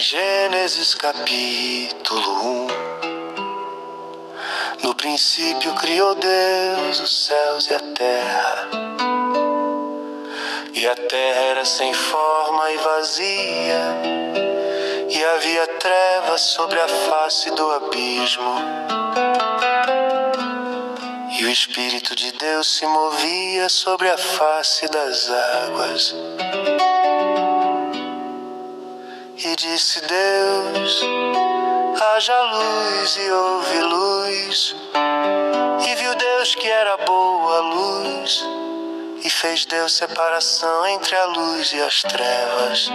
Gênesis capítulo 1. No princípio criou Deus os céus e a terra. E a terra era sem forma e vazia, e havia trevas sobre a face do abismo. E o Espírito de Deus se movia sobre a face das águas. E disse Deus: haja luz, e houve luz. E viu Deus que era boa a luz, e fez Deus separação entre a luz e as trevas.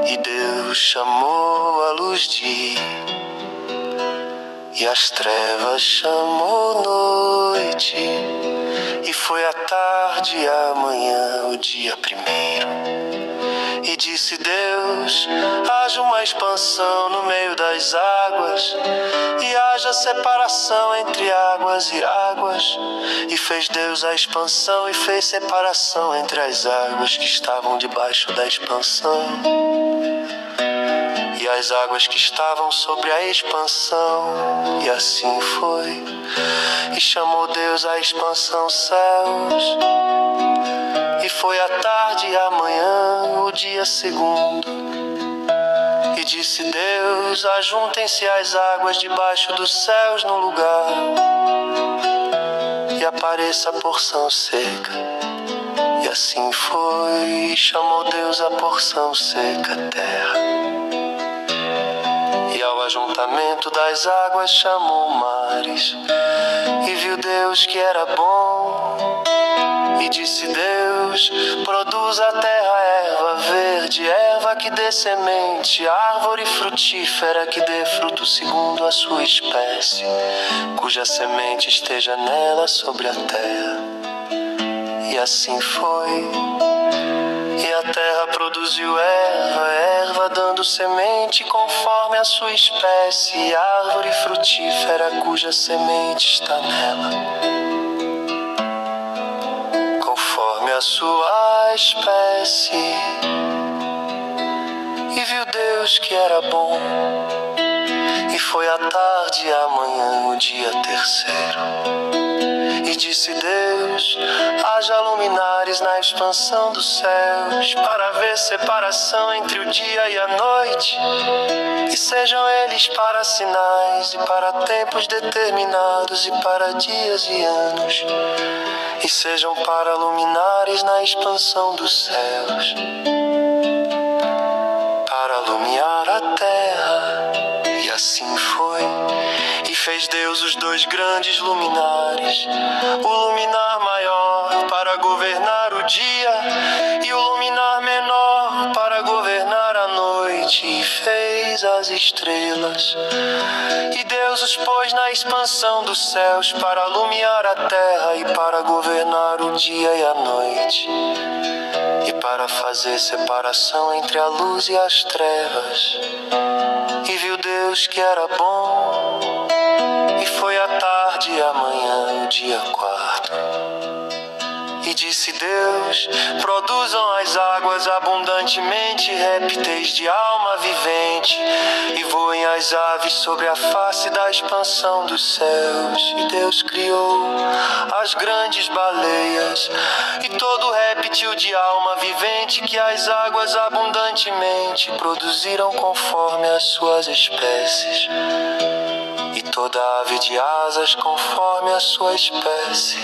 E Deus chamou a luz dia, e as trevas chamou noite. E foi a tarde e a manhã, o dia primeiro. E disse Deus: haja uma expansão no meio das águas, e haja separação entre águas e águas. E fez Deus a expansão e fez separação entre as águas que estavam debaixo da expansão e as águas que estavam sobre a expansão. E assim foi. E chamou Deus a expansão céus. E foi a tarde e a manhã, o dia segundo. E disse Deus: ajuntem-se as águas debaixo dos céus num lugar, e apareça a porção seca. E assim foi. E chamou Deus a porção seca, terra. E ao ajuntamento das águas chamou mares. E viu Deus que era bom. E disse Deus: produza a terra erva verde, erva que dê semente, árvore frutífera que dê fruto segundo a sua espécie, cuja semente esteja nela sobre a terra. E assim foi. E a terra produziu erva dando semente conforme a sua espécie, e árvore frutífera cuja semente está nela, conforme a sua espécie. E viu Deus que era bom. E foi a tarde e a manhã, o dia terceiro. E disse Deus: haja luminares na expansão dos céus, para haver separação entre o dia e a noite, e sejam eles para sinais, e para tempos determinados, e para dias e anos, e sejam para luminares na expansão dos céus, para alumiar a terra. E assim foi. E fez Deus os dois grandes luminares, o luminar maior para governar o dia, e o luminar menor para governar a noite. E fez as estrelas. E Deus os pôs na expansão dos céus para alumiar a terra, e para governar o dia e a noite, e para fazer separação entre a luz e as trevas. E viu Deus que era bom. E foi a tarde e a manhã, o dia quarto. E disse Deus: produzam as águas abundantemente répteis de alma vivente, e voem as aves sobre a face da expansão dos céus. E Deus criou as grandes baleias e todo réptil de alma vivente que as águas abundantemente produziram conforme as suas espécies, e toda ave de asas conforme a sua espécie.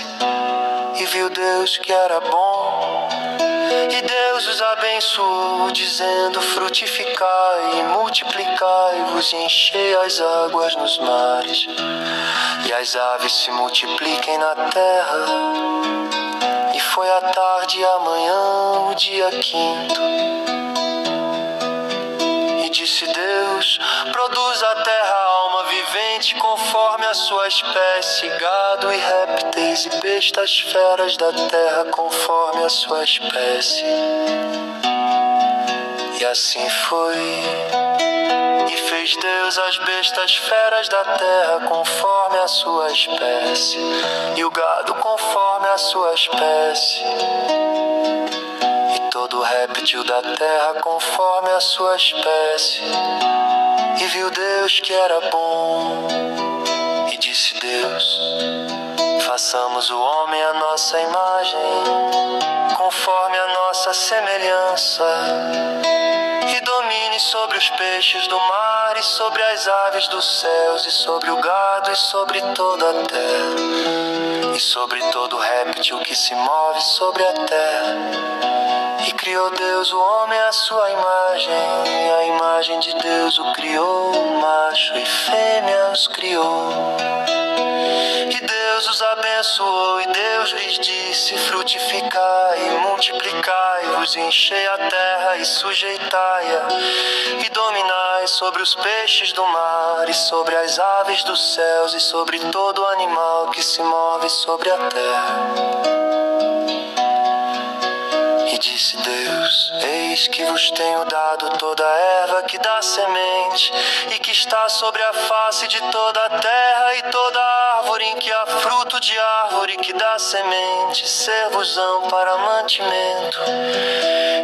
E viu Deus que era bom. E Deus os abençoou, dizendo: frutificai e multiplicai-vos, e enchei as águas nos mares, e as aves se multipliquem na terra. E foi a tarde e a manhã, o dia quinto. E disse Deus: produza a terra alma vivente conforme a sua espécie, gado e répteis e bestas feras da terra conforme a sua espécie. E assim foi. E fez Deus as bestas feras da terra conforme a sua espécie, e o gado conforme a sua espécie, e todo réptil da terra conforme a sua espécie. E viu Deus que era bom. E disse Deus: façamos o homem à nossa imagem, conforme a nossa semelhança, e domine sobre os peixes do mar, e sobre as aves dos céus, e sobre o gado, e sobre toda a terra, e sobre todo réptil que se move sobre a terra. E criou Deus o homem à sua imagem, e a imagem de Deus o criou, macho e fêmea os criou. E Deus os abençoou, e Deus lhes disse: frutificai e multiplicai-vos, e enchei a terra e sujeitai-a, e dominai sobre os peixes do mar, e sobre as aves dos céus, e sobre todo animal que se move sobre a terra. E disse Deus: eis que vos tenho dado toda a erva que dá semente, e que está sobre a face de toda a terra, e toda árvore em que há fruto de árvore que dá semente, ser-vos-ão para mantimento.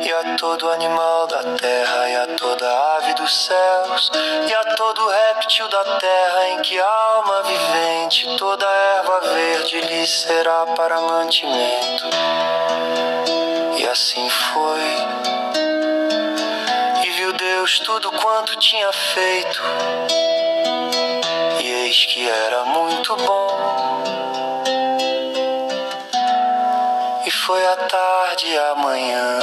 E a todo animal da terra, e a toda ave dos céus, e a todo réptil da terra em que há alma vivente, toda erva verde lhe será para mantimento. E assim foi. E viu Deus tudo quanto tinha feito, e eis que era muito bom. E foi a tarde e a manhã,